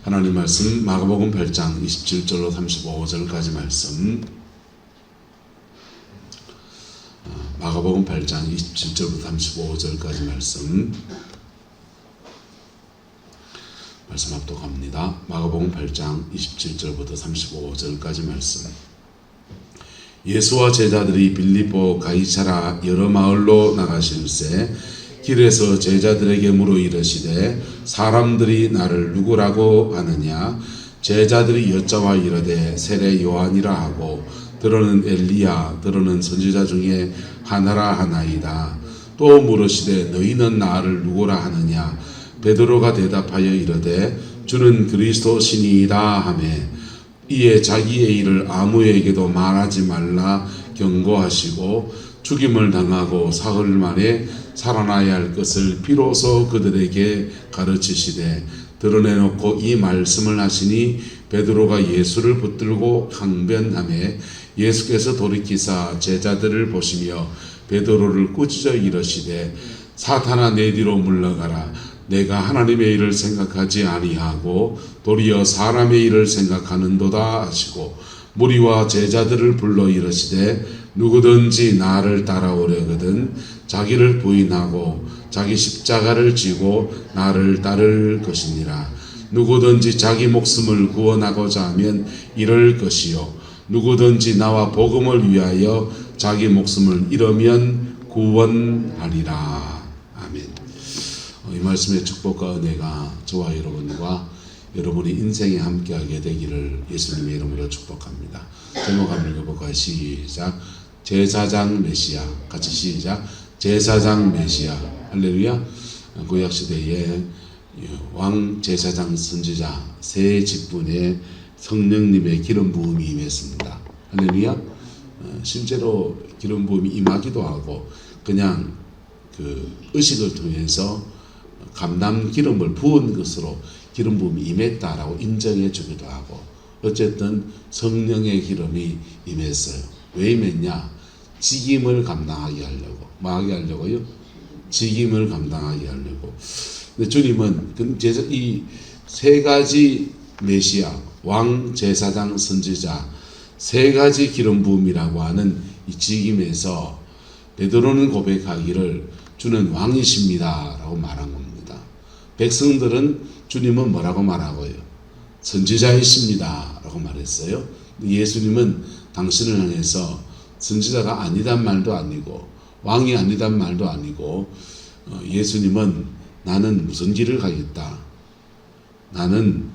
하나님 말씀 마가복음 8장 27절로 35절까지 말씀, 마가복음 8장 27절부터 35절까지 말씀 합독합니다. 마가복음 8장 27절부터 35절까지 말씀. 예수와 제자들이 빌립보 가이사라 여러 마을로 나가실새 길에서 제자들에게 물어 이르시되 사람들이 나를 누구라고 하느냐? 제자들이 여짜와 이르되 세례 요한이라 하고 들어는 엘리야 들어는 선지자 중에 하나라 하나이다. 또 물으시되 너희는 나를 누구라 하느냐? 베드로가 대답하여 이르되 주는 그리스도시니이다 하매 이에 자기의 일을 아무에게도 말하지 말라 경고하시고 죽임을 당하고 사흘 만에 살아나야 할 것을 비로소 그들에게 가르치시되 드러내놓고 이 말씀을 하시니 베드로가 예수를 붙들고 항변하매 예수께서 돌이키사 제자들을 보시며 베드로를 꾸짖어 이르시되 사탄아 내 뒤로 물러가라. 내가 하나님의 일을 생각하지 아니하고 도리어 사람의 일을 생각하는도다 하시고 무리와 제자들을 불러 이르시되 누구든지 나를 따라오려거든 자기를 부인하고 자기 십자가를 지고 나를 따를 것이니라. 누구든지 자기 목숨을 구원하고자 하면 잃을 것이요 누구든지 나와 복음을 위하여 자기 목숨을 잃으면 구원하리라. 아멘. 이 말씀의 축복과 은혜가 저와 여러분과 여러분의 인생에 함께하게 되기를 예수님의 이름으로 축복합니다. 제목 한번 읽어볼까요? 시작. 제사장 메시아. 같이 시작. 제사장 메시아. 할렐루야. 구약시대에 왕 제사장 선지자 세 직분에 성령님의 기름 부음이 임했습니다. 할렐루야. 실제로 기름 부음이 임하기도 하고 그냥 그 의식을 통해서 감람 기름을 부은 것으로 기름 부음이 임했다라고 인정해 주기도 하고 어쨌든 성령의 기름이 임했어요. 왜 임했냐? 직임을 감당하게 하려고. 뭐 하게 하려고요? 직임을 감당하게 하려고. 근데 주님은 이 세 가지 메시아, 왕, 제사장, 선지자 세 가지 기름 부음이라고 하는 이 직임에서 베드로는 고백하기를 주는 왕이십니다 라고 말한 겁니다. 백성들은 주님은 뭐라고 말하고요? 선지자이십니다 라고 말했어요. 예수님은 당신을 향해서 선지자가 아니단 말도 아니고 왕이 아니단 말도 아니고 예수님은 나는 무슨 길을 가겠다. 나는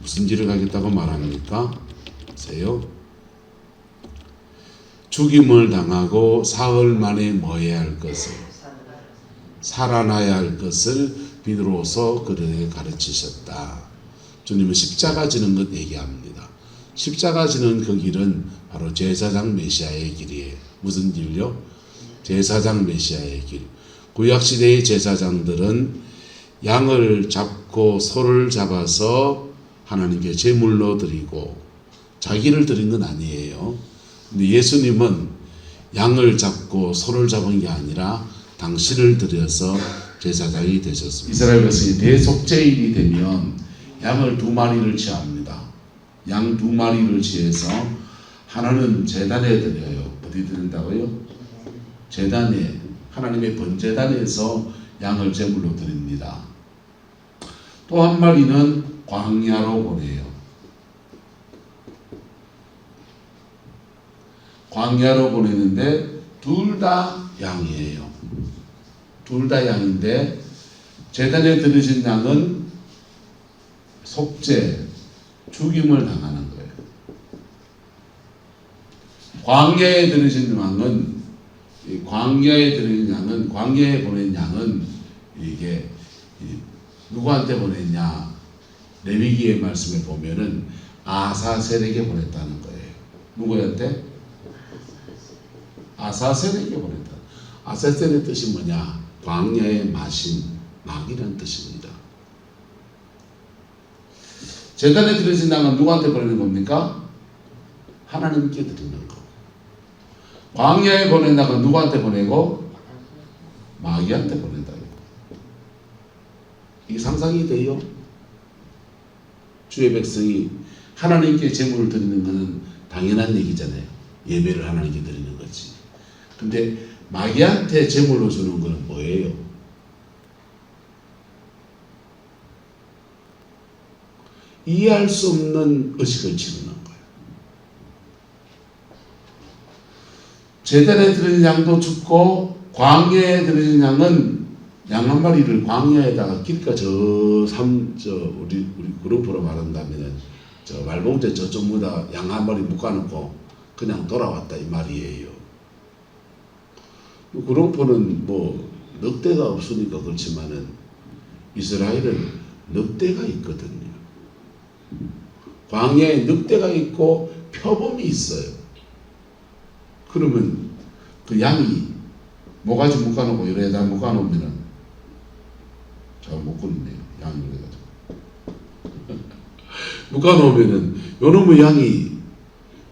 무슨 길을 가겠다고 말합니까? 보세요. 죽임을 당하고 사흘 만에 뭐 해야 할 것을 살아나야 할 것을 비로소 그들에게 가르치셨다. 주님은 십자가 지는 것 얘기합니다. 십자가 지는 그 길은 바로 제사장 메시아의 길이에요. 무슨 길요? 제사장 메시아의 길. 구약시대의 제사장들은 양을 잡고 소를 잡아서 하나님께 제물로 드리고 자기를 드린 건 아니에요. 근데 예수님은 양을 잡고 소를 잡은 게 아니라 당신을 드려서 제사장이 되셨습니다. 이스라엘 백성이 대속죄일이 되면 양을 2마리를 취합니다. 양 2마리를 취해서 하나는 제단에 드려요. 어디 드린다고요? 제단에, 하나님의 번제단에서 양을 제물로 드립니다. 또 한 마리는 광야로 보내요. 광야로 보내는데 둘 다 양이에요. 둘 다 양인데 제단에 드려진 양은 속죄, 죽임을 당하는 거예요. 광야에 드려진 양은 광야에 보낸 양은 이게 누구한테 보냈냐? 레위기의 말씀에 보면은 아사셀에게 보냈다는 거예요. 누구한테? 아사셀에게 보냈다. 아사셀의 뜻이 뭐냐? 광야의 마신, 막이라는 뜻입니다. 제단에 드려진 양은 누구한테 보내는 겁니까? 하나님께 드리는 거. 광야에 보낸 양은 누구한테 보내고? 마귀한테 보낸다. 이게 상상이 돼요? 주의 백성이 하나님께 제물을 드리는 것은 당연한 얘기잖아요. 예배를 하나님께 드리는 거지. 근데 마귀한테 제물로 주는 것은 뭐예요? 이해할 수 없는 의식을 치르는 거예요. 제단에 드리는 양도 죽고 광야에 드리는 양은 양 한 마리를 광야에다가 길가 우리 그룹으로 말한다면은 저 말봉제 저쪽보다 양 한 마리 묶어놓고 그냥 돌아왔다 이 말이에요. 그룹은 뭐 늑대가 없으니까 그렇지만은 이스라엘은 늑대가 있거든요. 광야에 늑대가 있고 표범이 있어요. 그러면 그 양이 모가지 묶어놓고 이래다 묶어놓으면은 잘 묶어놓네요. 양이 그래가지고 묶어놓으면은 요놈의 양이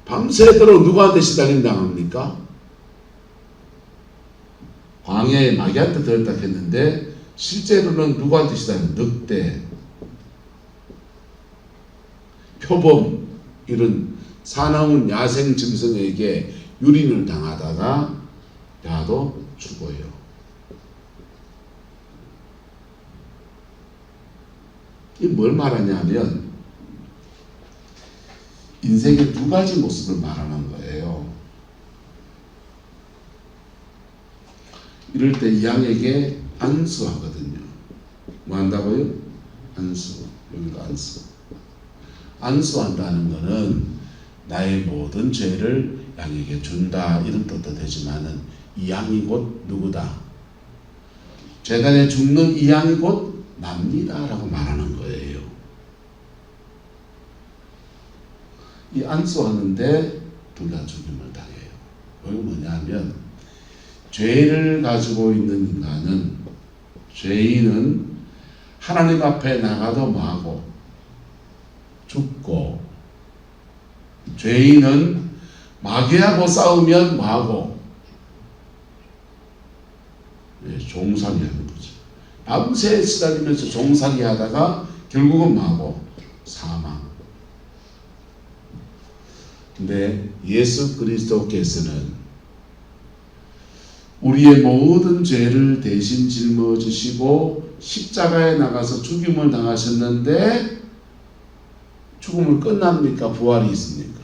밤새도록 누구한테 시달림 당합니까? 광야에 마귀한테 들었다 했는데 실제로는 누구한테 시달리는 늑대, 표범 이런 사나운 야생 짐승에게 유린을 당하다가 야도 죽어요. 이게 뭘 말하냐면 인생의 두 가지 모습을 말하는 거예요. 이럴 때 이 양에게 안수하거든요. 뭐 한다고요? 안수. 여기도 안수. 안수한다는 것은 나의 모든 죄를 양에게 준다 이런 뜻도 되지만은 이 양이 곧 누구다? 제단에 죽는 이 양이 곧 납니다 라고 말하는 거예요. 이 안수하는데 둘 다 죽임을 당해요. 이게 뭐냐면 죄를 가지고 있는 인간은 죄인은 하나님 앞에 나가도 뭐하고 죽고 죄인은 마귀하고 싸우면 뭐하고 종살이 하는 거죠. 밤새 시달리면서 종살이 하다가 결국은 뭐하고 사망. 근데 예수 그리스도께서는 우리의 모든 죄를 대신 짊어지시고 십자가에 나가서 죽임을 당하셨는데 죽음을 끝납니까? 부활이 있습니까?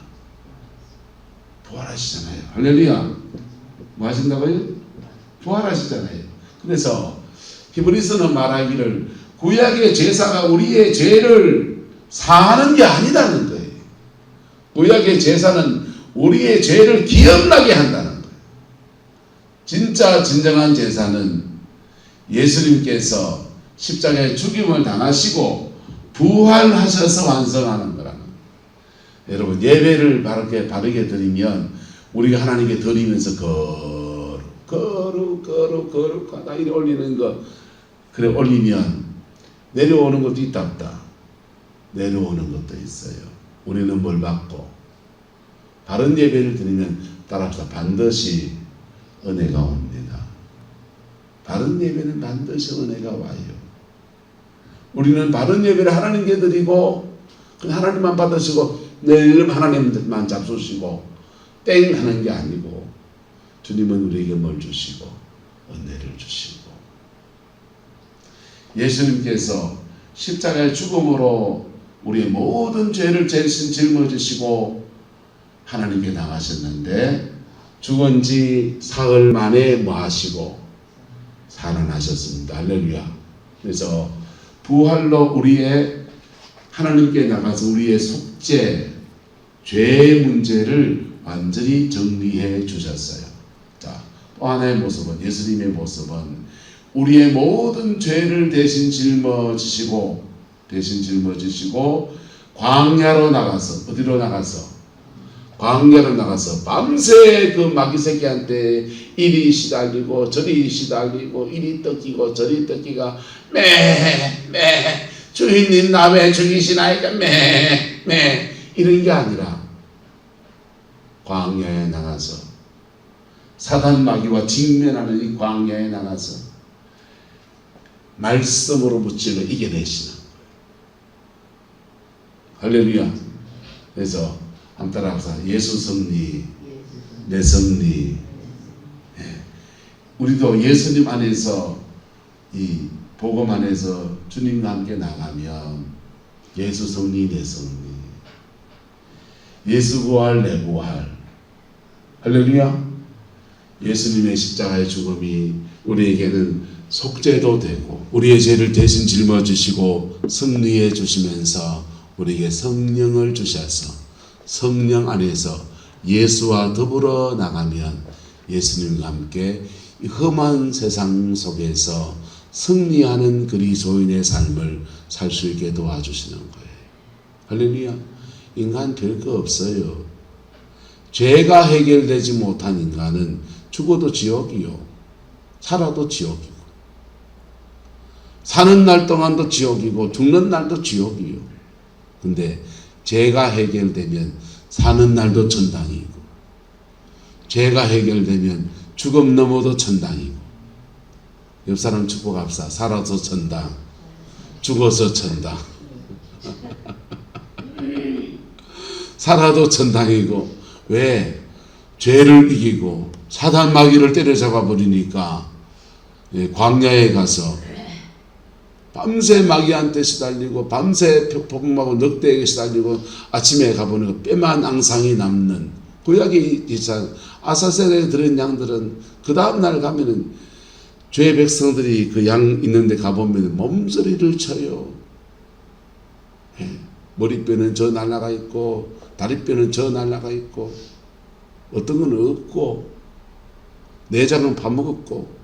부활하시잖아요. 할렐루야. 뭐 하신다고요? 부활하시잖아요. 그래서 히브리서는 말하기를 구약의 제사가 우리의 죄를 사하는 게 아니다는 거예요. 구약의 제사는 우리의 죄를 기억나게 한다는 거예요. 진짜 진정한 제사는 예수님께서 십자가에 죽임을 당하시고 부활하셔서 완성하는 거라는 거예요. 여러분 예배를 바르게 드리면 우리가 하나님께 드리면서 거룩하다 이렇게 올리는 거 그래 올리면 내려오는 것도 있다 없다. 내려오는 것도 있어요. 우리는 뭘 받고 바른 예배를 드리면 따라합시다. 반드시 은혜가 옵니다. 바른 예배는 반드시 은혜가 와요. 우리는 바른 예배를 하나님께 드리고 하나님만 받으시고 늘 하나님만 잡수시고 땡 하는 게 아니고 주님은 우리에게 뭘 주시고 은혜를 주시고 예수님께서 십자가의 죽음으로 우리의 모든 죄를 대신 짊어지시고 하나님께 나가셨는데 죽은 지 사흘 만에 뭐 하시고 살아나셨습니다. 할렐루야. 그래서 부활로 우리의 하나님께 나가서 우리의 속죄, 죄의 문제를 완전히 정리해 주셨어요. 자, 또 하나의 모습은 예수님의 모습은 우리의 모든 죄를 대신 짊어지시고 광야로 나가서 어디로 나가서 광야로 나가서 밤새 그 마귀 새끼한테 이리 시달리고 저리 시달리고 이리 뜯기고 저리 뜯기가 매 주인님 나 왜 죽이시나이까 매 이런 게 아니라 광야에 나가서 사단 마귀와 직면하는 이 광야에 나가서 말씀으로 무찔러 이겨내시는 할렐루야. 그래서 한번 따라합시다. 예수 승리, 내 승리. 예. 우리도 예수님 안에서 이 복음 안에서 주님과 함께 나가면 예수 승리, 내 승리. 예수 부활, 내 부활. 할렐루야. 예수님의 십자가의 죽음이 우리에게는 속죄도 되고 우리의 죄를 대신 짊어지시고 승리해 주시면서 우리에게 성령을 주셔서 성령 안에서 예수와 더불어 나가면 예수님과 함께 이 험한 세상 속에서 승리하는 그리스도인의 삶을 살 수 있게 도와주시는 거예요. 할렐루야. 인간 별거 없어요. 죄가 해결되지 못한 인간은 죽어도 지옥이요. 살아도 지옥이고. 사는 날 동안도 지옥이고 죽는 날도 지옥이요. 근데 죄가 해결되면 사는 날도 천당이고 죄가 해결되면 죽음 넘어도 천당이고. 옆 사람 축복합시다. 살아서 천당, 죽어서 천당. 살아도 천당이고. 왜? 죄를 이기고 사단 마귀를 때려잡아 버리니까 광야에 가서 밤새 마귀한테 시달리고 밤새 폭풍하고 늑대에게 시달리고 아침에 가보니까 뼈만 앙상이 남는 구약의 기사 아사셀에 들은 양들은 그 다음날 가면은 죄 백성들이 그 양 있는데 가보면 몸서리를 쳐요. 머리뼈는 저 날라가 있고 다리뼈는 저 날라가 있고 어떤 건 없고 내장은 파먹었고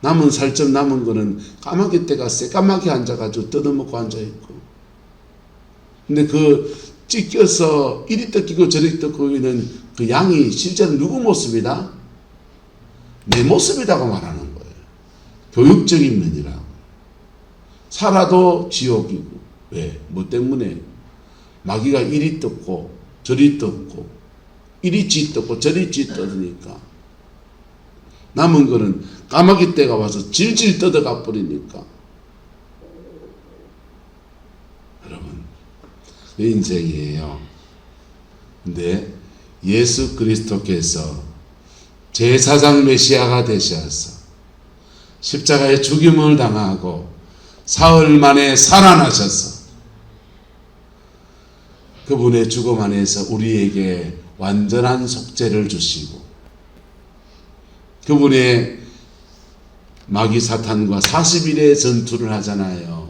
남은 살점 남은 거는 까마귀 떼가 새까맣게 앉아가지고 뜯어먹고 앉아있고. 근데 그 찢겨서 이리 뜯기고 저리 뜯고 있는 그 양이 실제로 누구 모습이다? 내 모습이라고 말하는 거예요. 교육적인 면이라고. 살아도 지옥이고. 왜? 뭐 때문에? 마귀가 이리 뜯고 저리 뜯고 이리 쥐 뜯고 저리 쥐 뜯으니까 남은 거는 까마귀 떼가 와서 질질 뜯어가 버리니까. 여러분, 그 인생이에요. 근데 예수 그리스도께서 제사장 메시아가 되셔서 십자가의 죽임을 당하고 사흘 만에 살아나셔서 그분의 죽음 안에서 우리에게 완전한 속죄를 주시고 그분의 마귀 사탄과 40일의 전투를 하잖아요.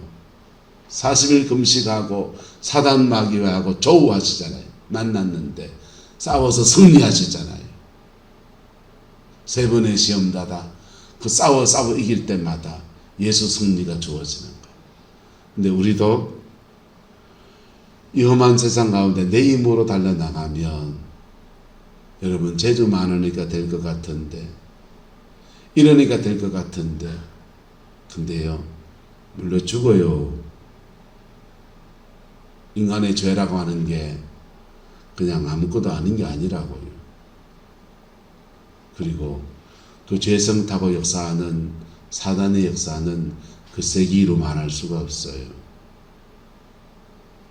40일 금식하고 사단 마귀하고 조우하시잖아요. 만났는데 싸워서 승리하시잖아요. 3번의 시험마다 그 싸워 이길 때마다 예수 승리가 주어지는 거예요. 근데 우리도 이 험한 세상 가운데 내 힘으로 달려나가면 여러분 재주 많으니까 될 것 같은데 이러니까 될 것 같은데 근데요 물론 죽어요. 인간의 죄라고 하는 게 그냥 아무것도 아닌 게 아니라고요. 그리고 그 죄성 타고 역사하는 사단의 역사는 그 세기로 말할 수가 없어요.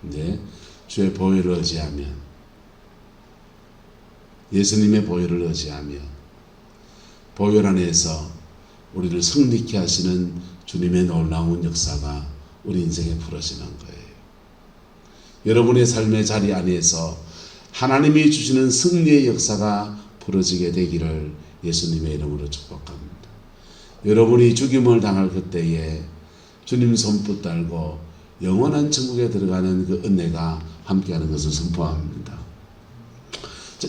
근데 주의 보혈을 의지하면 예수님의 보혈을 의지하며 보혈 안에서 우리를 승리케 하시는 주님의 놀라운 역사가 우리 인생에 풀어지는 거예요. 여러분의 삶의 자리 안에서 하나님이 주시는 승리의 역사가 풀어지게 되기를 예수님의 이름으로 축복합니다. 여러분이 죽임을 당할 그때에 주님 손 붙들고 영원한 천국에 들어가는 그 은혜가 함께하는 것을 선포합니다.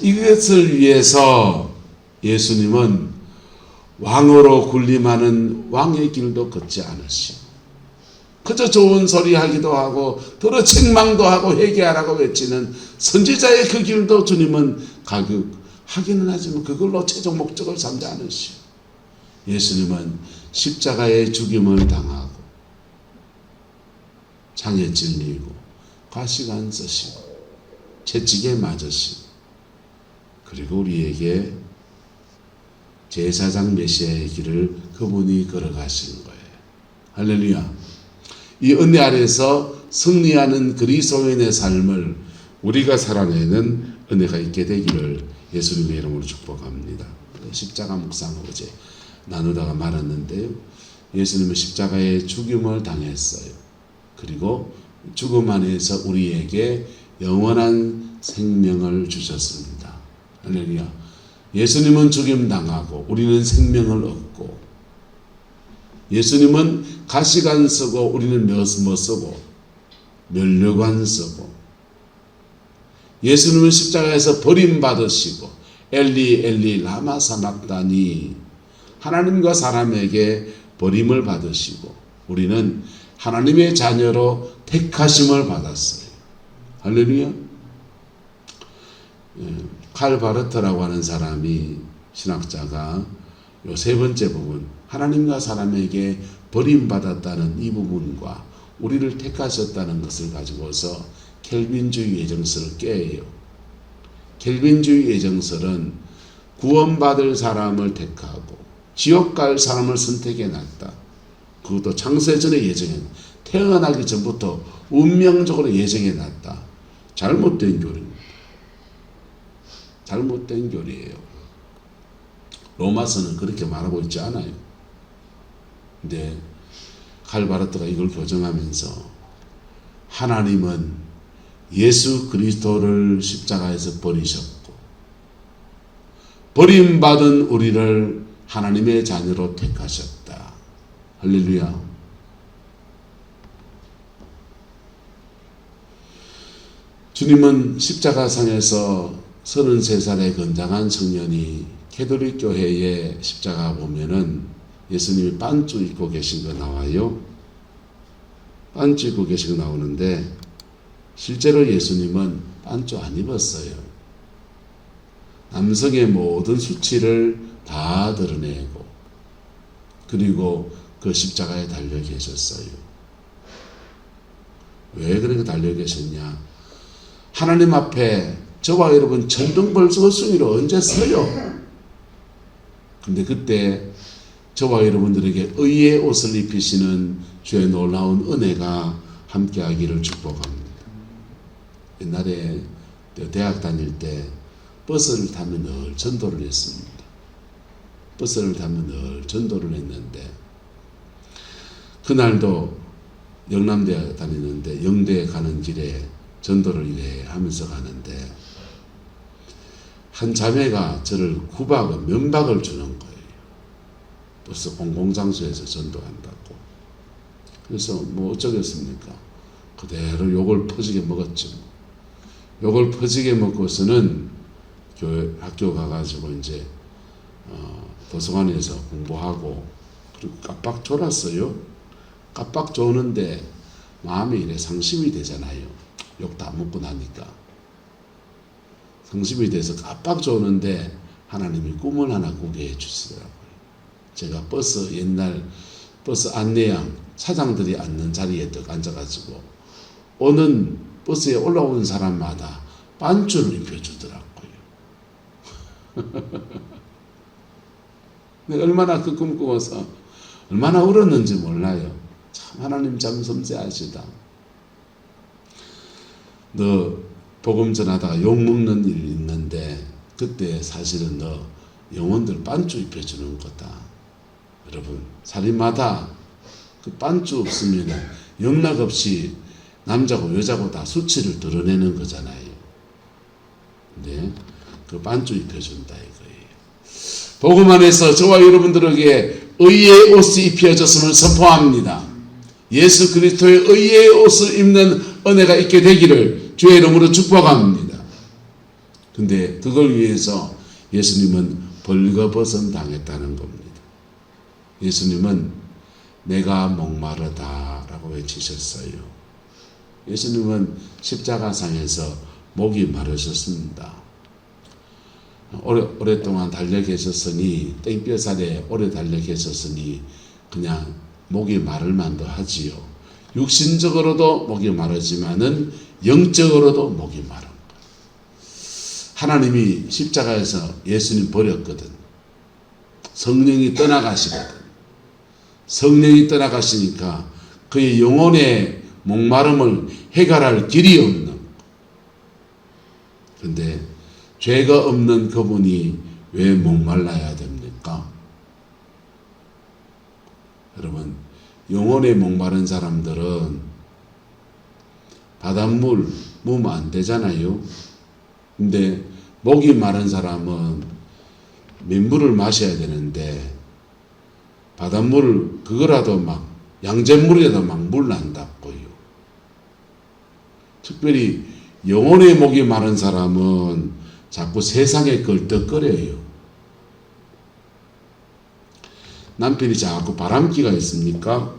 이것을 위해서 예수님은 왕으로 군림하는 왕의 길도 걷지 않으시고 그저 좋은 소리 하기도 하고 더러 책망도 하고 회개하라고 외치는 선지자의 그 길도 주님은 하기는 하지만 그걸로 최종 목적을 삼지 않으시고 예수님은 십자가의 죽임을 당하고 창에 찔리고 가시관 쓰시고 채찍에 맞으시고 그리고 우리에게 제사장 메시아의 길을 그분이 걸어가시는 거예요. 할렐루야. 이 은혜 아래서 승리하는 그리스도인의 삶을 우리가 살아내는 은혜가 있게 되기를 예수님의 이름으로 축복합니다. 십자가 묵상 어제 나누다가 말았는데요. 예수님은 십자가의 죽임을 당했어요. 그리고 죽음 안에서 우리에게 영원한 생명을 주셨습니다. 할렐루야. 예수님은 죽임 당하고 우리는 생명을 얻고, 예수님은 가시관 쓰고 우리는 못 쓰고 면류관 쓰고, 예수님은 십자가에서 버림받으시고 엘리 엘리 라마 사막다니 하나님과 사람에게 버림을 받으시고 우리는 하나님의 자녀로 택하심을 받았어요. 할렐루야. 칼 바르트라고 하는 사람이, 신학자가 요 세 번째 부분, 하나님과 사람에게 버림받았다는 이 부분과 우리를 택하셨다는 것을 가지고서 켈빈주의 예정설을 깨요. 켈빈주의 예정설은 구원받을 사람을 택하고 지옥 갈 사람을 선택해 놨다. 그것도 창세 전에 예정해, 태어나기 전부터 운명적으로 예정해 놨다. 잘못된 교리입니다. 잘못된 교리예요. 로마서는 그렇게 말하고 있지 않아요. 근데 칼바르트가 이걸 교정하면서 하나님은 예수 그리스도를 십자가에서 버리셨고 버림받은 우리를 하나님의 자녀로 택하셨다. 할렐루야. 주님은 십자가상에서 33살의 건장한 청년이 캐톨릭 교회의 십자가 보면은 예수님이 반주 입고 계신 거 나와요. 반주 입고 계신 거 나오는데 실제로 예수님은 반주 안 입었어요. 남성의 모든 수치를 다 드러내고 그리고 그 십자가에 달려 계셨어요. 왜 그렇게 달려 계셨냐? 하나님 앞에 저와 여러분 천둥벌써 수위로 언제 서요? 근데 그때 저와 여러분들에게 의의 옷을 입히시는 주의 놀라운 은혜가 함께하기를 축복합니다. 옛날에 대학 다닐 때 버스를 타면 늘 전도를 했습니다. 버스를 타면 늘 전도를 했는데 그날도 영남대 다니는데 영대에 가는 길에 전도를 이래 하면서 가는데 한 자매가 저를 구박을, 면박을 주는 거예요. 버스 공공장소에서 전도한다고. 그래서 뭐 어쩌겠습니까? 그대로 욕을 퍼지게 먹었죠. 욕을 퍼지게 먹고서는 학교 가가지고 이제 도서관에서 공부하고 그리고 깜빡 졸았어요. 깜빡 조는데 마음이 이래 상심이 되잖아요. 욕 다 먹고 나니까. 상심이 돼서 깜빡 조는데 하나님이 꿈을 하나 꾸게 해주시더라고요. 제가 옛날 버스 안내양 차장들이 앉는 자리에 딱 앉아가지고 오는 버스에 올라오는 사람마다 반주를 입혀주더라고요. 내가 얼마나 그 꿈 꾸어서 얼마나 울었는지 몰라요. 참 하나님 참 섬세하시다. 너 복음 전하다가 욕먹는 일 있는데 그때 사실은 너 영혼들 반주 입혀주는 거다. 여러분 살인마다 그 반주 없으면 영락 없이 남자고 여자고 다 수치를 드러내는 거잖아요. 근데 그 반주 입혀준다 이거예요. 복음 안에서 저와 여러분들에게 의의 옷이 입혀졌음을 선포합니다. 예수 그리스도의 의의 옷을 입는 은혜가 있게 되기를 주의 이름으로 축복합니다. 근데 그걸 위해서 예수님은 벌거벗음 당했다는 겁니다. 예수님은 내가 목마르다 라고 외치셨어요. 예수님은 십자가상에서 목이 마르셨습니다. 오랫동안 달려 계셨으니 땡볕살에 오래 달려 계셨으니 그냥 목이 마를 만도 하지요. 육신적으로도 목이 마르지만은 영적으로도 목이 마른 거예요. 하나님이 십자가에서 예수님 버렸거든. 성령이 떠나가시거든. 성령이 떠나가시니까 그의 영혼의 목마름을 해결할 길이 없는. 그런데 죄가 없는 그분이 왜 목말라야 됩니까? 여러분, 영혼에 목마른 사람들은 바닷물 먹으면 안 되잖아요. 근데 목이 마른 사람은 민물을 마셔야 되는데 바닷물을 그거라도 막 양잿물이라도 막 물난다고요. 특별히 영혼의 목이 마른 사람은 자꾸 세상에 걸떡거려요. 남편이 자꾸 바람기가 있습니까?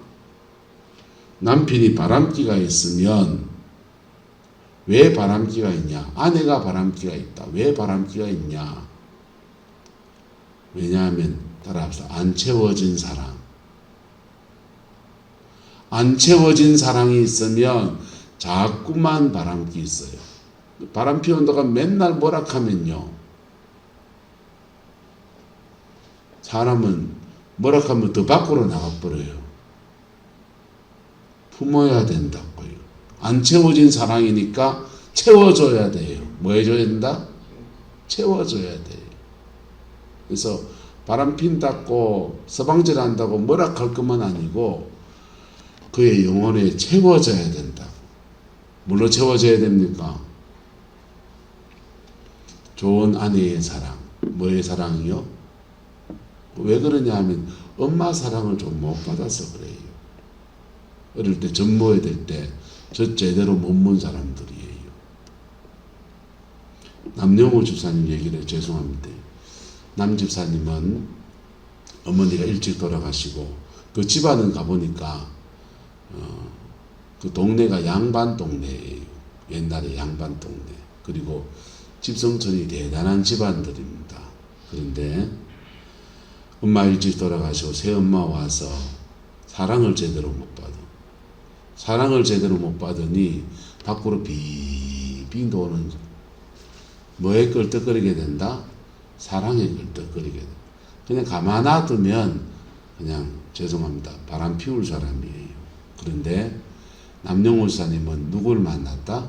남편이 바람기가 있으면 왜 바람기가 있냐? 아내가 바람기가 있다. 왜 바람기가 있냐? 왜냐하면 따라합시다. 안 채워진 사랑. 안 채워진 사랑이 있으면 자꾸만 바람기 있어요. 바람 피운다가 맨날 뭐라 하면요. 사람은 뭐라 하면 더 밖으로 나가버려요. 품어야 된다고요. 안 채워진 사랑이니까 채워줘야 돼요. 뭐 해줘야 된다? 채워줘야 돼요. 그래서 바람 핀다고 서방질 한다고 뭐라 할 것만 아니고 그의 영혼에 채워져야 된다. 뭘로 채워져야 됩니까? 좋은 아내의 사랑. 뭐의 사랑이요? 왜 그러냐 하면 엄마 사랑을 좀 못 받아서 그래요. 어릴 때 전모에 될 때 저 제대로 못 본 사람들이에요. 남영호 집사님 얘기를 해요. 죄송합니다. 남 집사님은 어머니가 일찍 돌아가시고 그 집안은 가보니까 그 동네가 양반 동네예요. 옛날에 양반 동네. 그리고 집성촌이 대단한 집안들입니다. 그런데 엄마 일찍 돌아가시고 새엄마 와서 사랑을 제대로 못 받아. 사랑을 제대로 못 받으니 밖으로 빙빙 도는 뭐에 끌떡거리게 된다? 사랑에 끌떡거리게 된다. 그냥 가만 놔두면 그냥 죄송합니다. 바람 피울 사람이에요. 그런데 남영호 사님은 누구를 만났다?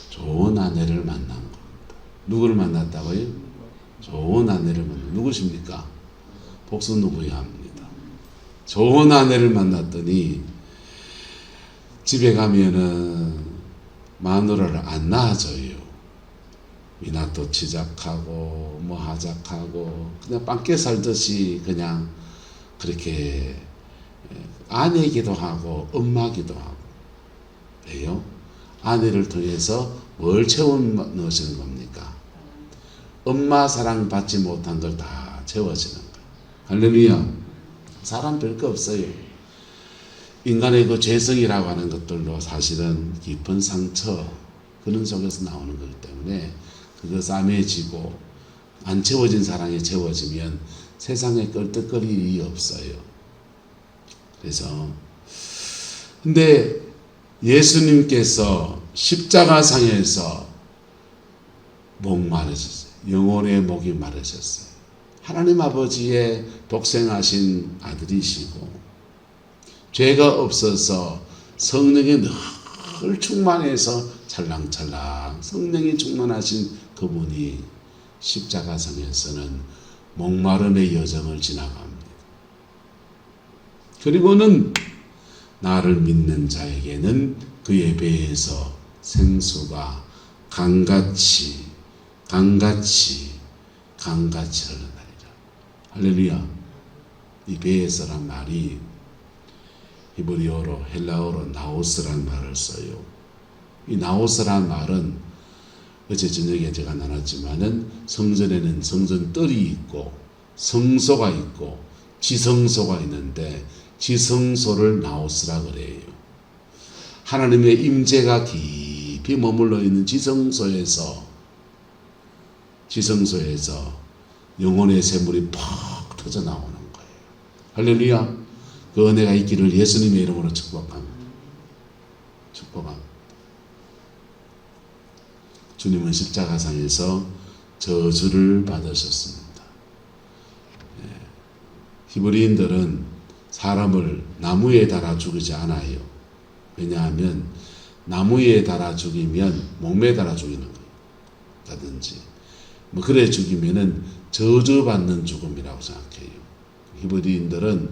좋은 아내를 만난 겁니다. 누구를 만났다고요? 좋은 아내를 만났다. 누구십니까? 복수 누구야 합니다. 좋은 아내를 만났더니 집에 가면은 마누라를 안 낳아줘요. 미나또 치작하고 뭐 하작하고 그냥 빵깨 살듯이 그냥 그렇게 아내기도 하고 엄마기도 하고. 왜요? 아내를 통해서 뭘 채워 넣으시는 겁니까? 엄마 사랑 받지 못한 걸 다 채워지는 거예요. 할렐루야. 사람 별거 없어요. 인간의 그 죄성이라고 하는 것들도 사실은 깊은 상처 그런 속에서 나오는 거기 때문에 그거 싸매지고 안 채워진 사랑에 채워지면 세상에 끌떡거릴 일이 없어요. 그래서 근데 예수님께서 십자가상에서 목 마르셨어요. 영혼의 목이 마르셨어요. 하나님 아버지의 독생하신 아들이시고 죄가 없어서 성령이 늘 충만해서 찰랑찰랑 성령이 충만하신 그분이 십자가상에서는 목마름의 여정을 지나갑니다. 그리고는 나를 믿는 자에게는 그의 배에서 생수가 강같이 흘러나리라. 할렐루야. 이 배에서란 말이 히브리어로 헬라어로 나오스란 말을 써요. 이 나오스란 말은 어제 저녁에 제가 나눴지만은 성전에는 성전 뜰이 있고 성소가 있고 지성소가 있는데 지성소를 나오스라 그래요. 하나님의 임재가 깊이 머물러 있는 지성소에서 영혼의 샘물이 퍽 터져 나오는 거예요. 할렐루야. 그 은혜가 있기를 예수님의 이름으로 축복합니다. 주님은 십자가상에서 저주를 받으셨습니다. 히브리인들은 사람을 나무에 달아 죽이지 않아요. 왜냐하면 나무 위에 달아 죽이면 목매에 달아 죽이는 거다든지 뭐 그래 죽이면은 저주받는 죽음이라고 생각해요. 히브리인들은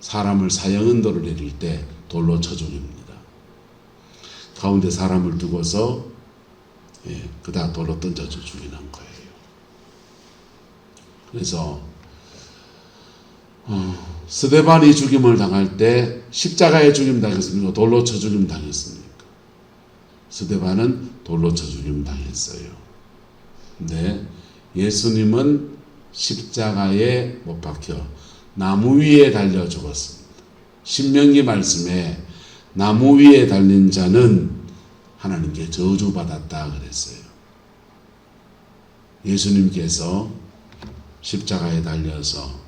사람을 사형언도를 내릴 때 돌로 쳐 죽입니다. 가운데 사람을 두고서 그다 돌로 던져 죽이는 거예요. 그래서 스데반이 죽임을 당할 때 십자가에 죽임 당했습니까? 돌로 쳐 죽임 당했습니까? 스데반은 돌로 쳐 죽임 당했어요. 근데 예수님은 십자가에 못 박혀 나무 위에 달려 죽었습니다. 신명기 말씀에 나무 위에 달린 자는 하나님께 저주받았다 그랬어요. 예수님께서 십자가에 달려서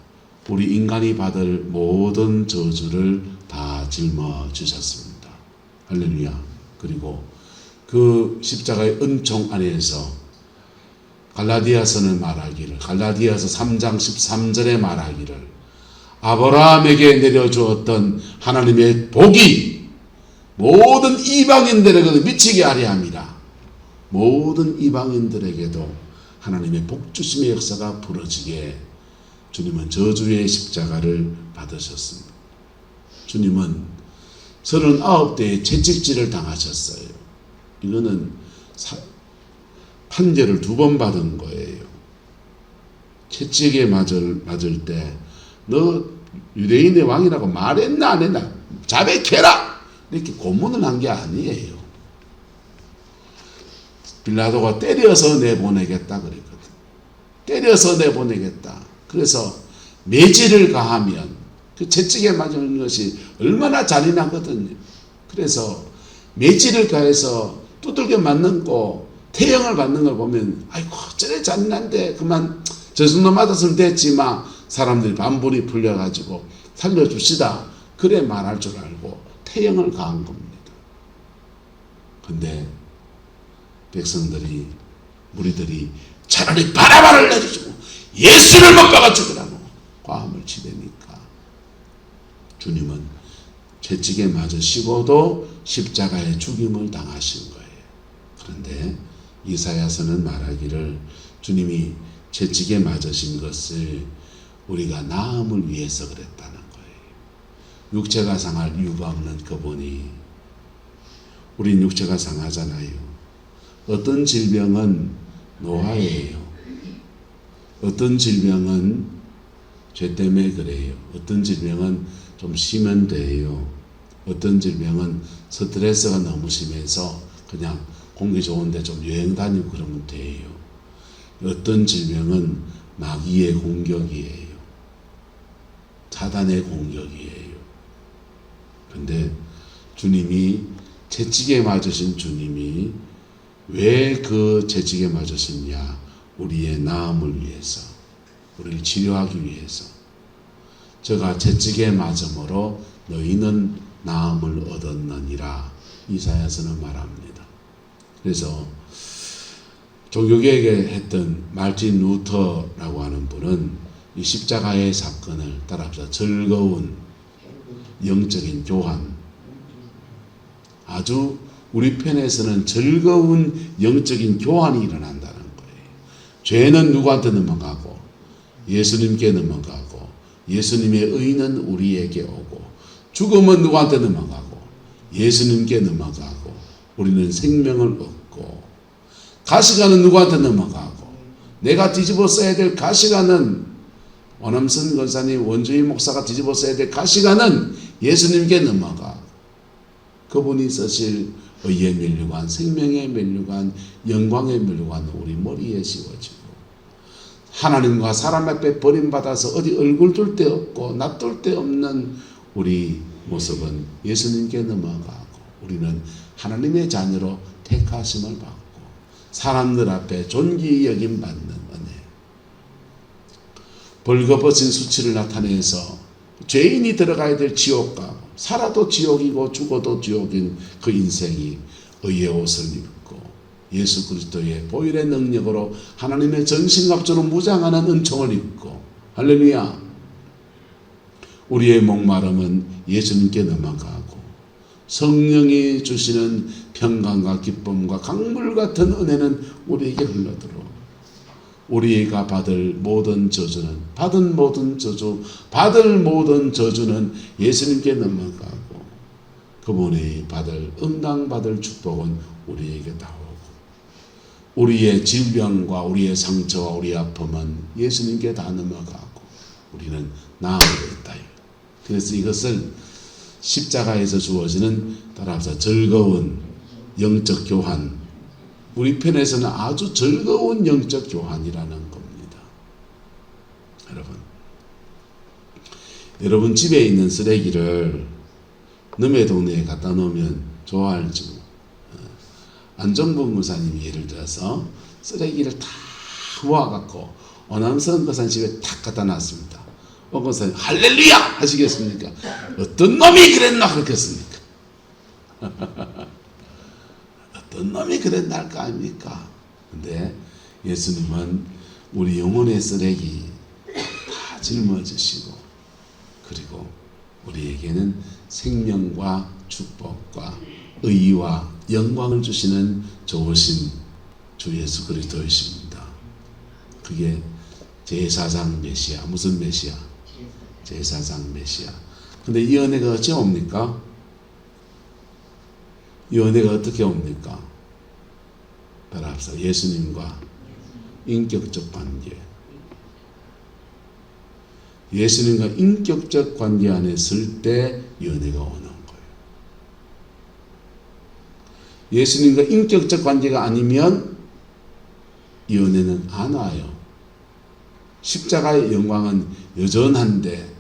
우리 인간이 받을 모든 저주를 다 짊어지셨습니다. 할렐루야. 그리고 그 십자가의 은총 안에서 갈라디아서는 말하기를, 갈라디아서 3장 13절에 말하기를 아브라함에게 내려주었던 하나님의 복이 모든 이방인들에게도 미치게 하려 함이라. 모든 이방인들에게도 하나님의 복주심의 역사가 부러지게 주님은 저주의 십자가를 받으셨습니다. 주님은 39대의 채찍질을 당하셨어요. 이거는 판결을 2번 받은 거예요. 채찍에 맞을 때 너 유대인의 왕이라고 말했나 안 했나? 자백해라! 이렇게 고문을 한 게 아니에요. 빌라도가 때려서 내보내겠다 그랬거든. 때려서 내보내겠다. 그래서 매질을 가하면 그 채찍에 맞은 것이 얼마나 잔인하거든요. 그래서 매질을 가해서 두들겨 맞는 거, 태형을 받는 걸 보면 아이고 저래 잔인한데 그만 저 정도 맞았으면 됐지만 사람들이 반불이 풀려가지고 살려줍시다. 그래 말할 줄 알고 태형을 가한 겁니다. 근데 백성들이 무리들이 차라리 바라바를 내리시고 예수를 못 박아 죽으라고 과함을 치대니까 주님은 채찍에 맞으시고도 십자가의 죽임을 당하신 거예요. 그런데 이사야서는 말하기를 주님이 채찍에 맞으신 것을 우리가 나음을 위해서 그랬다는 거예요. 육체가 상할 이유가 없는 그분이, 우린 육체가 상하잖아요. 어떤 질병은 노화예요. 어떤 질병은 죄 때문에 그래요. 어떤 질병은 좀 쉬면 돼요. 어떤 질병은 스트레스가 너무 심해서 그냥 공기 좋은데 좀 여행 다니고 그러면 돼요. 어떤 질병은 마귀의 공격이에요. 사단의 공격이에요. 근데 주님이 채찍에 맞으신 주님이 왜 그 채찍에 맞으셨냐? 우리의 나음을 위해서, 우리를 치료하기 위해서. 저가 채찍에 맞음으로 너희는 나음을 얻었느니라. 이사야서는 말합니다. 그래서 종교개혁에 했던 말틴 루터라고 하는 분은 이 십자가의 사건을 따라서 즐거운 영적인 교환, 아주 우리 편에서는 즐거운 영적인 교환이 일어난다는 거예요. 죄는 누구한테 넘어가고 예수님께 넘어가고 예수님의 의는 우리에게 오고 죽음은 누구한테 넘어가고 예수님께 넘어가고 우리는 생명을 얻고 가시관은 누구한테 넘어가고 내가 뒤집어 써야 될 가시관은 원암선 권사님 원주의 목사가 뒤집어 써야 될 가시관은 예수님께 넘어가 그분이 쓰실 의의 면류관, 생명의 면류관, 영광의 면류관은 우리 머리에 씌워지고 하나님과 사람 앞에 버림받아서 어디 얼굴 둘 데 없고 낯둘 데 없는 우리 모습은 예수님께 넘어가고 우리는 하나님의 자녀로 택하심을 받고 사람들 앞에 존귀 여김 받는 은혜, 벌거벗은 수치를 나타내서 죄인이 들어가야 될 지옥 가고 살아도 지옥이고 죽어도 지옥인 그 인생이 의의 옷을 입고 예수 그리스도의 보혈의 능력으로 하나님의 전신갑주로 무장하는 은총을 입고 할렐루야. 우리의 목마름은 예수님께 넘어가고 성령이 주시는 평강과 기쁨과 강물 같은 은혜는 우리에게 흘러들어 우리가 받을 모든 저주는 받을 모든 저주는 예수님께 넘어가고 그분이 받을 응당받을 축복은 우리에게 나오고 우리의 질병과 우리의 상처와 우리의 아픔은 예수님께 다 넘어가고 우리는 나아가고 있다. 그래서 이것을 십자가에서 주어지는 따라서 즐거운 영적 교환, 우리 편에서는 아주 즐거운 영적 교환이라는 겁니다. 여러분 집에 있는 쓰레기를 남의 동네에 갖다 놓으면 좋아할지. 안정복 목사님이 예를 들어서 쓰레기를 다 모아갖고 오남선 거산 집에 탁 갖다 놨습니다. 목사님 할렐루야 하시겠습니까? 어떤 놈이 그랬나 그렇겠습니까? 어떤 놈이 그랬나 할 거 아닙니까? 근데 예수님은 우리 영혼의 쓰레기 다 짊어지시고 그리고 우리에게는 생명과 축복과 의와 영광을 주시는 좋으신 주 예수 그리스도이십니다. 그게 제사장 메시아. 무슨 메시아? 제사장 메시아. 근데 이 은혜가 어찌 옵니까? 이 은혜가 어떻게 옵니까? 따라합시다. 예수님과 인격적 관계. 예수님과 인격적 관계 안에 설 때 이 은혜가 오는 거예요. 예수님과 인격적 관계가 아니면 이 은혜는 안 와요. 십자가의 영광은 여전한데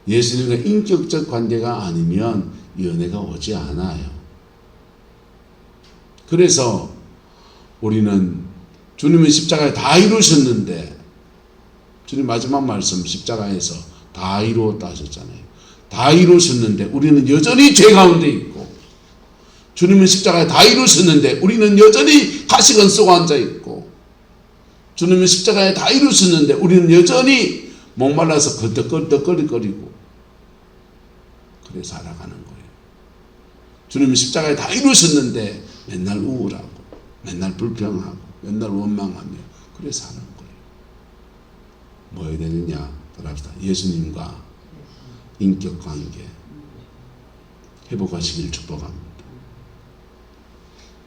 예수님과 인격적 관계가 아니면 이 은혜가 오지 않아요. 그래서 우리는 주님은 십자가에 다 이루셨는데 주님 마지막 말씀 십자가에서 다 이루었다 하셨잖아요. 다 이루셨는데 우리는 여전히 죄 가운데 있고 주님은 십자가에 다 이루셨는데 우리는 여전히 가시관 쓰고 앉아있고 주님은 십자가에 다 이루셨는데 우리는 여전히 목말라서 걸떡걸떡거리고 그래 살아가는 거예요. 주님은 십자가에 다 이루셨는데 맨날 우울하고 맨날 불평하고 맨날 원망하며 그래 사는 거예요. 뭐 해야 되느냐? 따라합시다. 예수님과 인격관계 회복하시길 축복합니다.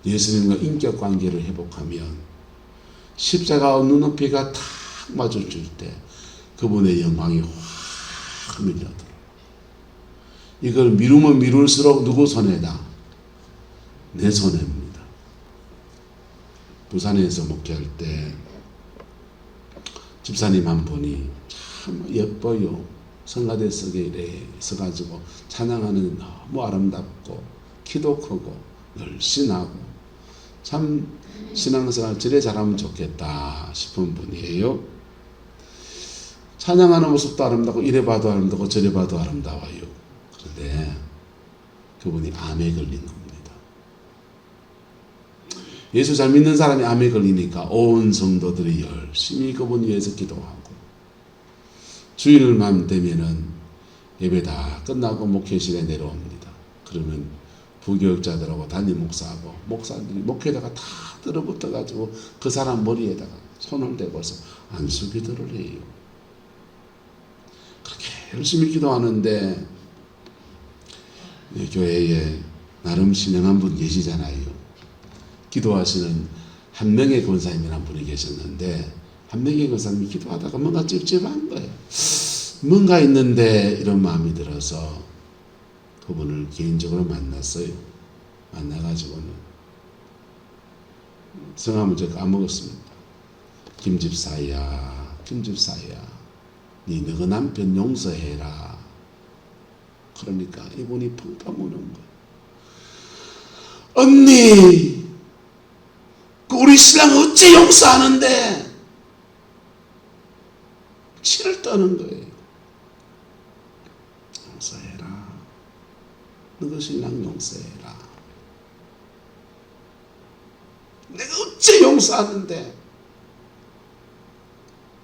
예수님과 인격관계를 회복하면 십자가와 눈높이가 탁 맞아줄 때 그분의 영광이 확 밀려들어요. 이걸 미루면 미룰수록 누구 손에다? 내 손해입니다. 부산에서 목회할 때 집사님 한 분이 참 예뻐요. 성가대 속에 이래 있어가지고 찬양하는 너무 아름답고 키도 크고 늘씬하고 참 신앙생활 저래 잘하면 좋겠다 싶은 분이에요. 찬양하는 모습도 아름답고 이래 봐도 아름답고 저래 봐도 아름다워요. 그런데 그분이 암에 걸린 겁니다. 예수 잘 믿는 사람이 암에 걸리니까 온 성도들이 열심히 그분 위해서 기도하고 주일만 되면은 예배 다 끝나고 목회실에 내려옵니다. 그러면 부교육자들하고 담임 목사하고 목사들이 목회자가 다 들어붙어가지고 그 사람 머리에다가 손을 대고서 안수 기도를 해요. 그렇게 열심히 기도하는데 교회에 나름 신령한 분 계시잖아요. 기도하시는 한 명의 권사님이라는 분이 계셨는데 한 명의 권사님이 기도하다가 뭔가 찝찝한 거예요. 뭔가 있는데 이런 마음이 들어서 그분을 개인적으로 만났어요. 만나가지고는 성함을 제가 까먹었습니다. 김집사야 니 너희 남편 용서해라. 그러니까 이분이 펑펑 우는 거예요. 언니 우리 신랑 어찌 용서하는데 치를 떠는 거예요. 용서해라. 너희 신랑 용서해라. 내가 어찌 용서하는데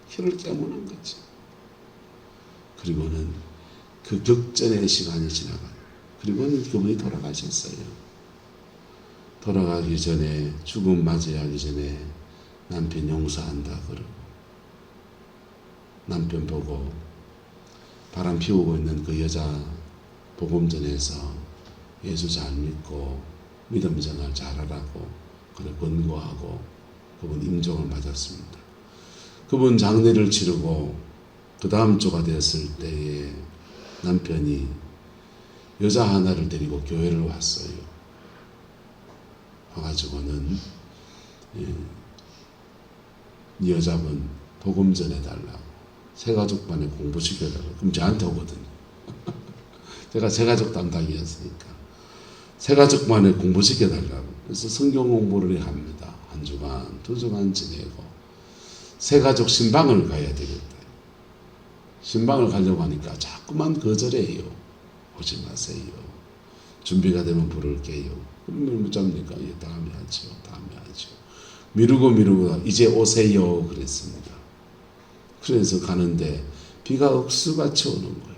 혀를 깨무는 거지. 그리고는 그 격전의 시간이 지나가요. 그리고는 그분이 돌아가셨어요. 돌아가기 전에, 죽음 맞이하기 전에 남편 용서한다 그러고, 남편 보고 바람 피우고 있는 그 여자 복음 전해서 예수 잘 믿고 믿음 생활 잘하라고 그래 권고하고 그분 임종을 맞았습니다. 그분 장례를 치르고 그 다음 주가 되었을 때에 남편이 여자 하나를 데리고 교회를 왔어요. 와가지고는 이 여자분 복음 전해달라고, 새가족반에 공부시켜달라고. 그럼 저한테 오거든요. 제가 새가족 담당이었으니까 새가족반에 공부시켜달라고. 그래서 성경 공부를 합니다. 한 주간, 두 주간 지내고 새가족 신방을 가야 되겠다. 신방을 가려고 하니까 자꾸만 거절해요. 오지 마세요. 준비가 되면 부를게요. 그러면 못 잡니까? 예, 다음에 하죠. 다음에 하죠. 미루고 이제 오세요 그랬습니다. 그래서 가는데 비가 억수같이 오는 거예요.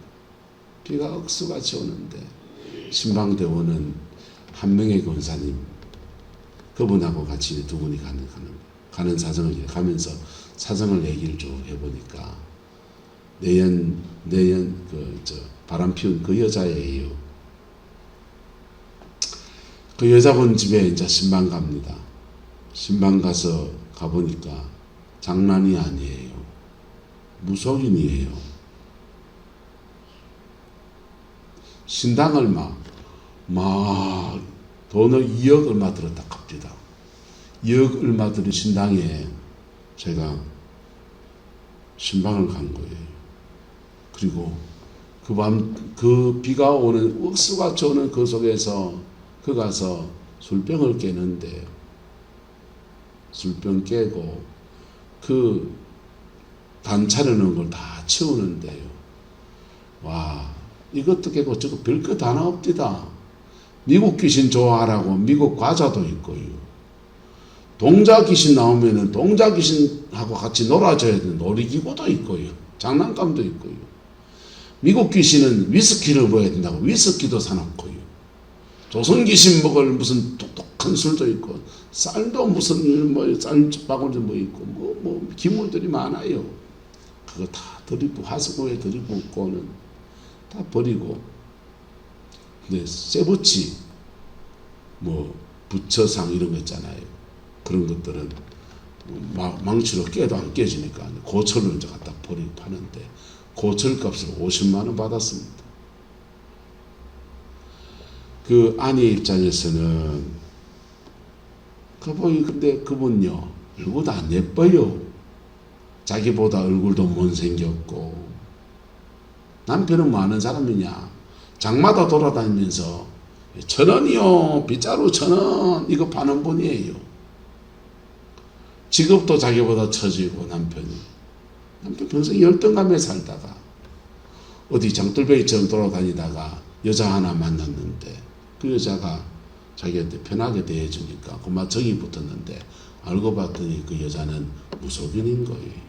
비가 억수같이 오는데 신방대원은 한 명의 권사님, 그분하고 같이 두 분이 가는 사정을 가면서 사정을 얘기를 쭉 해보니까 내연 바람 피운 그 여자예요. 그 여자분 집에 이제 신방 갑니다. 신방 가보니까 장난이 아니에요. 무속인이에요. 신당을 막 돈을 2억 얼마 들었다 갑니다. 2억 얼마 들은 신당에 제가 신방을 간 거예요. 그리고 그 밤, 그 비가 오는, 억수같이 오는 그 속에서 그 가서 술병을 깨는데, 술병 깨고 그 단차려놓은 걸 다 치우는데요. 와, 이것도 깨고 저거 별것 하나 없디다. 미국 귀신 좋아하라고 미국 과자도 있고요. 동자 귀신 나오면은 동자 귀신하고 같이 놀아줘야 되는 놀이기구도 있고요. 장난감도 있고요. 미국 귀신은 위스키를 먹어야 된다고 위스키도 사놓고요. 조선 귀신 먹을 무슨 똑똑한 술도 있고, 쌀도 무슨 쌀바구니도 뭐 있고, 기물들이 많아요. 그거 다 들이고, 하수구에 들이붓고는 다 버리고, 근데 쇠붙이, 부처상 이런 거 있잖아요. 그런 것들은 망치로 깨도 안 깨지니까 고철을 이제 갖다 버리고 파는데, 고철 값을 50만 원 받았습니다. 그 아내 입장에서는 근데 그분요 얼굴도 안 예뻐요. 자기보다 얼굴도 못생겼고, 남편은 뭐 하는 사람이냐, 장마다 돌아다니면서 1,000원이요 빗자루 1,000원 이거 파는 분이에요. 직업도 자기보다 처지고, 남편 평생 열등감에 살다가 어디 장돌배기처럼 돌아다니다가 여자 하나 만났는데, 그 여자가 자기한테 편하게 대해주니까 그만 정이 붙었는데, 알고 봤더니 그 여자는 무속인인 거예요.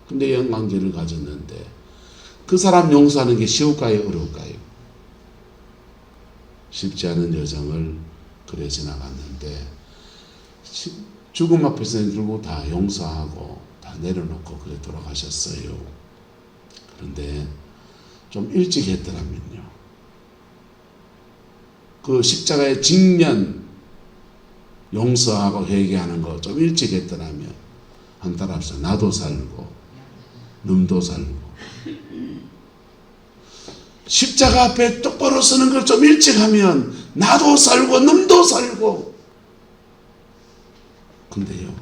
근데 영관계를 가졌는데, 그 사람 용서하는 게 쉬울까요 어려울까요? 쉽지 않은 여정을 그래 지나갔는데, 죽음 앞에서는 결국 다 용서하고 다 내려놓고 그래 돌아가셨어요. 그런데 좀 일찍 했더라면요, 그 십자가의 직면 용서하고 회개하는 거 좀 일찍 했더라면 한 달 앞서 나도 살고 놈도 살고, 십자가 앞에 똑바로 서는 걸 좀 일찍 하면 나도 살고 놈도 살고. 근데요,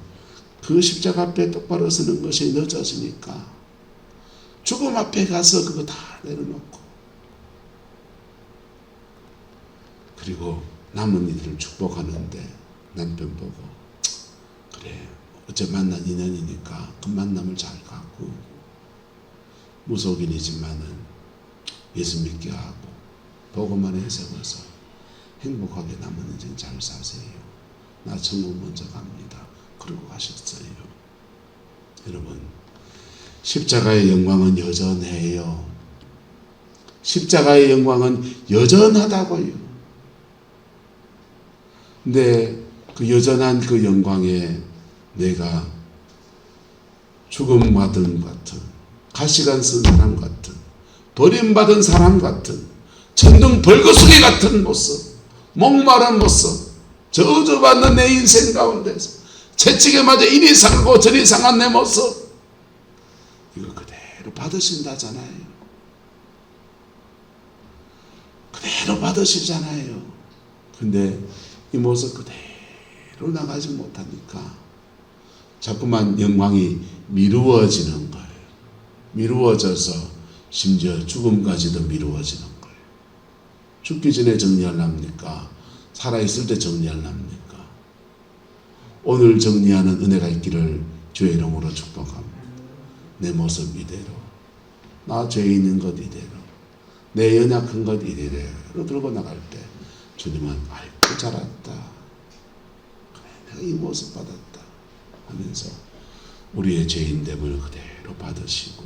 그 십자가 앞에 똑바로 서는 것이 늦어지니까 죽음 앞에 가서 그거 다 내려놓고, 그리고 남은 이들을 축복하는데 남편 보고, 그래 어째 만난 인연이니까 그 만남을 잘 갖고, 무속인이지만은 예수 믿게 하고 복음만 해석해서 행복하게 남은 인생 잘 사세요. 나 천국 먼저 갑니다. 그러고 가셨어요. 여러분, 십자가의 영광은 여전해요. 십자가의 영광은 여전하다고요. 근데 그 여전한 그 영광에 내가 죽음받은 같은, 가시관 쓴 사람 같은, 버림받은 사람 같은, 천둥 벌거숭이 같은 모습, 목마른 모습, 저주받는 내 인생 가운데서 채찍에 맞아 이리 상하고 저리 상한 내 모습, 이거 그대로 받으신다잖아요. 그대로 받으시잖아요. 근데 이 모습 그대로 나가지 못하니까 자꾸만 영광이 미루어지는 거예요. 미루어져서 심지어 죽음까지도 미루어지는 거예요. 죽기 전에 정리하렵니까? 살아있을 때 정리하렵니까? 오늘 정리하는 은혜가 있기를 주의 이름으로 축복합니다. 내 모습 이대로, 나 죄 있는 것 이대로, 내 연약한 것 이대로 들고 나갈 때 주님은 아이고 잘했다, 그래 내가 이 모습 받았다 하면서 우리의 죄인됨을 그대로 받으시고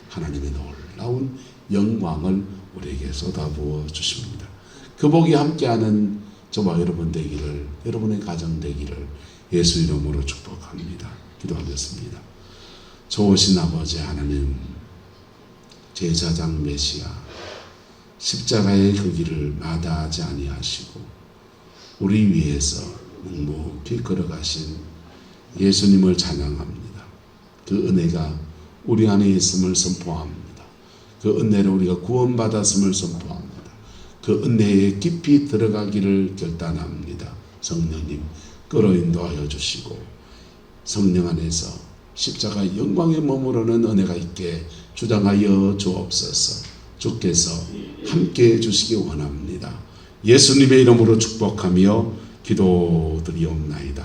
하나님의 놀라운 영광을 우리에게 쏟아부어 주십니다. 그 복이 함께하는 저와 여러분 되기를, 여러분의 가정 되기를 예수 이름으로 축복합니다. 기도하겠습니다. 좋으신 아버지 하나님, 제사장 메시아 십자가의 그 길을 마다하지 아니하시고 우리 위해서 묵묵히 걸어가신 예수님을 찬양합니다. 그 은혜가 우리 안에 있음을 선포합니다. 그 은혜로 우리가 구원받았음을 선포합니다. 그 은혜에 깊이 들어가기를 결단합니다. 성령님 끌어인도하여 주시고 성령 안에서 십자가 영광에 머무르는 은혜가 있게 주장하여 주옵소서. 주께서 함께해 주시기 원합니다. 예수님의 이름으로 축복하며 기도드리옵나이다.